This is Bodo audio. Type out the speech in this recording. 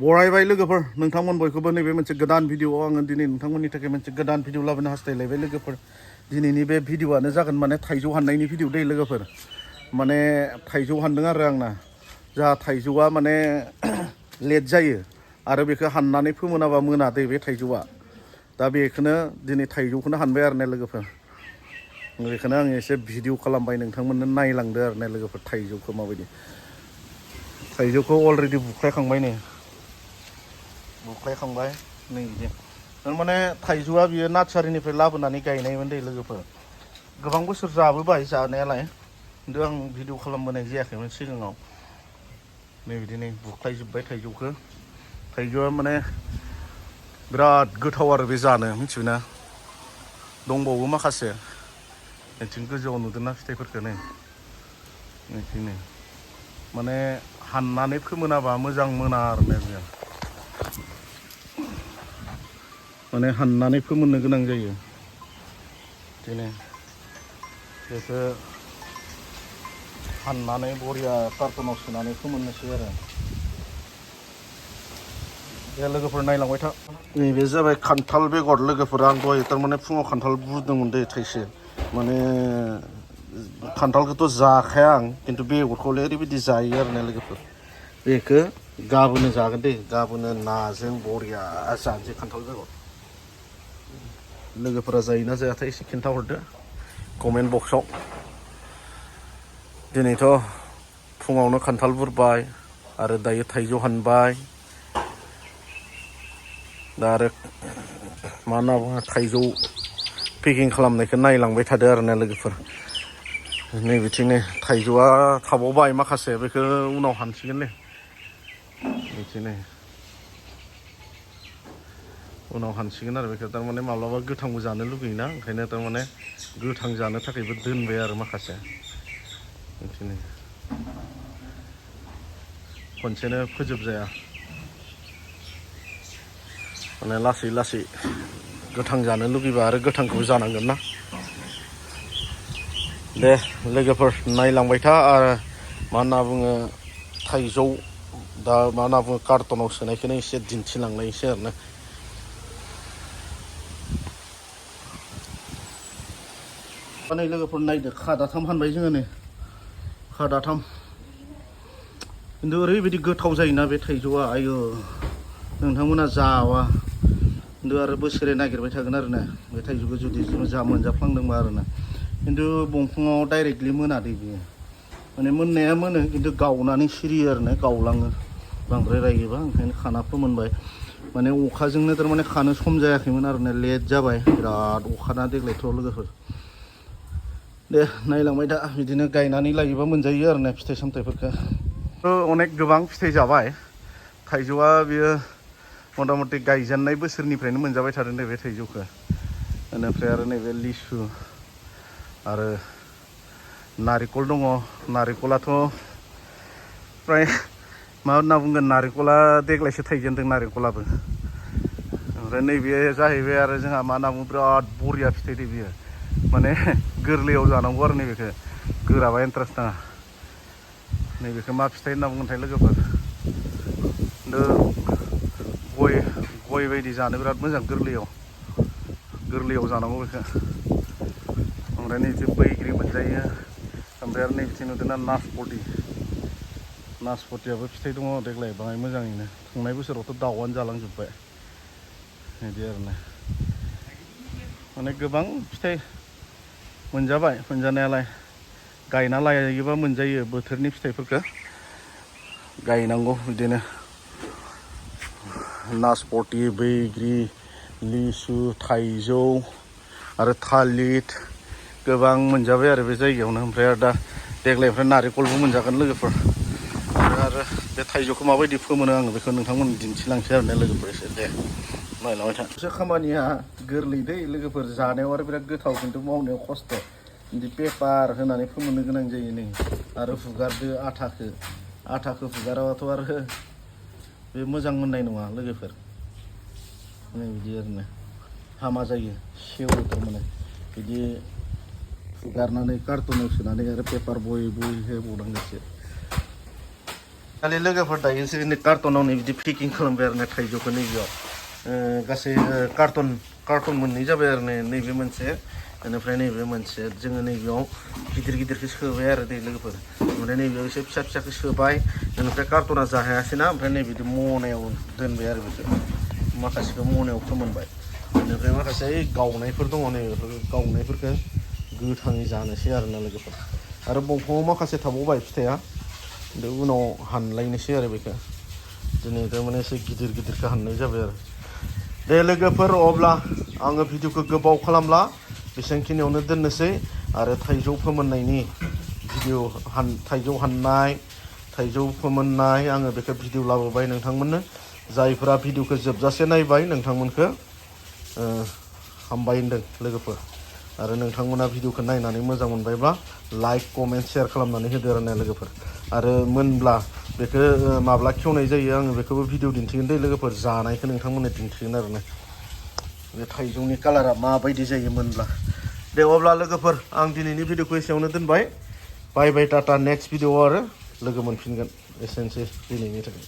बरायबाय लोगोफोर नोंथांमोन बयखौबो नैबे मोनसे गोदान भिडिअआव आङो दिनै नोंथांमोननि थाखाय मोनसे गोदान भिडिअ लाबोनो हास्थायलायबाय लोगोफोर दिनैनि बे भिडिअआनो जागोन माने थाइजौ हाननायनि भिडिअ दै लोगोफोर माने थाइजौ हानदों आरो आंना जा थाइजौआ माने लेट जायो आरो बेखौ हाननानै फोमोनाबा मोना दै बे थाइजौआ दा बेखौनो दिनै थाइजौखौनो हानबाय आरो ना लोगोफोर बेखौनो आं एसे भिडिअ खालामबाय नोंथांमोननो नायलांदो आरो ना लोगोफोर थाइजौखौ माबायदि थाइजौखौ अलरेडि बुख्लायखांबाय नै बुख्लायखांबाय नै बिदि थारमाने थाइजौआ बियो नार्सारिनिफ्राय लाबोनानै गायनायमोन दै लोगोफोर गोबां बोसोर जाबोबाय जानायालाय खिन्थु आं भिडिअ खालामबोनाय जायाखैमोन सिगाङाव नै बिदि नै बुख्लायजोब्बाय थाइजौआ माने बिराद गोथाव आरो बे जानो मिथिबायना दंबावो माखासे बिथिं गोजौआव नुदोंना फिथाइफोरखौ नै बिथिं माने हाननानै फोमोनाबा मोजां मोना आरो ना बेयो माने हाननानै फोमोननो गोनां जायो बिदिनो बेखौ हाननानै बरिया कार्टुनाव सोनानै फोमोननोसै आरो दे लोगोफोर नायलांबाय था नैबे जाबाय खान्थाल बेगर लोगोफोर आं दहाय थारमाने फुङाव खान्थाल बुरदोंमोन दै थाइसे माने खान्थालखौथ' जाखाया आं खिन्थु बेगरखौलाय ओरैबायदि जायो आरो ना लोगोफोर बेखौ गाबोनो जागोन दे गाबोनो नाजों बरिया जानोसै खान्थाल बेगर लोगोफोरा जायोना जायाथाय एसे खिन्थाहरदो कमेन्ट बक्सआव दिनैथ' फुङावनो खान्थाल बुरबाय आरो दायो थाइजौ हानबाय दा आरो मा होनना बुङो थाइजौ पेकिं खालामनायखौ नायलांबाय थादो आरो ना लोगोफोर नै बिथिंनो थाइजौआ थाबावबाय माखासे बेखौ उनाव हानसिगोन बिदिनो उनाव हानसिगोन आरो बेखौ थारमाने माब्लाबा गोथांबो जानो लुगैयोना ओंखायनो थारमाने गोथां जानो थाखायबो दोनबाय आरो माखासे बिदिनो खनसेनो फोजोबजाया माने लासै गोथां जानो लुगैबा आरो गोथांखौबो जानांगोन ना दे लोगोफोर नायलांबाय था आरो मा होनना बुङो थाइजौ दा मा होनना बुङो कार्टनाव सोनायखौनो एसे दिन्थिलांनायसै आरो ना नै लोगोफोर नायदो खादाथाम हानबाय जोङो नै खादाथाम खिन्थु ओरैबायदि गोथाव जायोना बे थाइजौआ आयु नोंथांमोना जावा खिन्थु आरो बोसोरे नागिरबाय थागोन आरो ना बे थाइजौखौ जुदि जा मोनजाफ्लांदोंबा आरो ना खिन्थु दंफाङाव डाइरेक्टलि मोनादै बियो माने मोननाया मोनो खिन्थु गावनानै सिरियो आरो ना गावलाङो बांद्राय रायोबा ओंखायनो खाना फोमोनबाय माने अखाजोंनो थारमाने खानो सम जायाखैमोन आरो ना लेट जाबाय बिराद अखाना देग्लायथ' लोगोफोर दे नायलांबाय दा बिदिनो गायनानै लायोबा मोनजायो आरो ना फिथाइ सामथाइफोरखौ अनेक गोबां फिथाइ जाबाय थाइजौआ बियो मथा मथि गायजेननाय बोसोरनिफ्रायनो मोनजाबाय थादों नैबे थाइजौखौ बेनिफ्राय आरो नैबे लिसु आरो नारिखल दङ नारिखलाथ' फ्राय मा होनना बुंगोन नारिखला देग्लायसो थाइजेनदों नारिखलाबो ओमफ्राय नैबे जाहैबाय आरो जोंहा मा होनना बुङो बिराद बरिया फिथाइ दे बियो माने गोरलैयाव जानांगौ आरो नैबेखौ गोराबा इन्टारेस्ट नाङा नैबेखौ मा फिथाइ होनना बुंगोनथाय लोगोफोर खिन्थु गय बायदि जानो बिराद मोजां गोरलैयाव जानांगौ बेखौ ओमफ्राय नैबे बैग्रि मोनजायो ओमफ्राय आरो नैबेथिं नुदोंना नासपतियाबो फिथाइ दङ देग्लाय बाङाय मोजाङैनो थांनाय बोसोरावथ' दाउआनो जालांजोब्बाय बिदि आरोना माने गोबां फिथाइ मोनजाबाय मोनजानायालाय गायना लायोबा मोनजायो बोथोरनि फिथाइफोरखौ गायनांगौ बिदिनो नासपति बैग्रि लिसु थाइजौ आरो थालिर गोबां मोनजाबाय आरो बे जायगायावनो ओमफ्राय आरो दा देग्लायनिफ्राय नारेंखलबो मोनजागोन लोगोफोर आरो बे थाइजौखौ माबायदि फोमोनो आङो बेखौ नोंथांमोन दिन्थिलांसै आरो ना लोगोफोर एसे दे नायलांबाय था एसे खामानिया गोरलै दै लोगोफोर जानायाव आरो बिराद गोथाव खिन्थु मावनायाव खस्थ' बिदि पेपार होनानै फोमोननो गोनां जायो नै आरो हुगारदो आटाखौ हुगाराबाथ' आरो बे मोजां मोननाय नङा लोगोफोर नै बिदि आरोना हामा जायो सेवो थारमाने बिदि हुगारनानै कार्टुनाव सोनानै आरो पेपार बय होबावनांगोसो खालि लोगोफोर दायो जोंनि कार्टनाव नै बिदि पेकिं खालामबाय आरो ना थाइजौखौ नैबेयाव गासै कार्टन मोननै जाबाय आरो नैबे मोनसे बेनिफ्राय नैबे मोनसे जोङो नैबेयाव गिदिरखौ सोबाय आरो दै लोगोफोर ओमफ्राय नैबेयाव एसे फिसाखौ सोबाय बेनिफ्राय कार्टना जाहायासैना ओमफ्राय नैबिदि मनायाव दोनबाय आरो बेखौ माखासेखौ मनायाव फोमोनबाय बेनिफ्राय माखासे गावनायफोर दङ नै बेफोर गावनायफोरखौ गोथाङै जानोसै आरो ना लोगोफोर आरो दंफाङाव माखासे थाबावबाय फिथाइया बे उनाव हानलायनोसै आरो बेखौ दिनै थारमाने एसे गिदिरखौ हाननाय जाबाय आरो दे लोगोफोर अब्ला आङो भिडिअखौ गोबाव खालामला बेसेबांखिनियावनो दोननोसै आरो थाइजौ फोमोननायनि भिडिअ थाइजौ हाननाय थाइजौ फोमोननाय आङो बेखौ भिडिअ लाबोबाय नोंथांमोननो जायफोरा भिडिअखौ जोबजासे नायबाय नोंथांमोनखौ हामबाय होनदों लोगोफोर आरो नोंथांमोना भिडिअखौ नायनानै मोजां मोनबायब्ला लाइक कमेन्ट शेयार खालामनानै होदो आरो ना लोगोफोर आरो मोनब्ला बेखौ माब्ला खेवनाय जायो आङो बेखौबो भिडिअ दिन्थिगोन दे लोगोफोर जानायखौ नोंथांमोननो दिन्थिगोन आरो ना बे थाइजौनि कालारा माबायदि जायो मोनब्ला दे अब्ला लोगोफोर आं दिनैनि भिडिअखौ एसेयावनो दोनबाय बाय बाय टाटा नेक्स्ट भिडिअ आरो लोगो मोनफिनगोन एसेनोसै दिनैनि थाखाय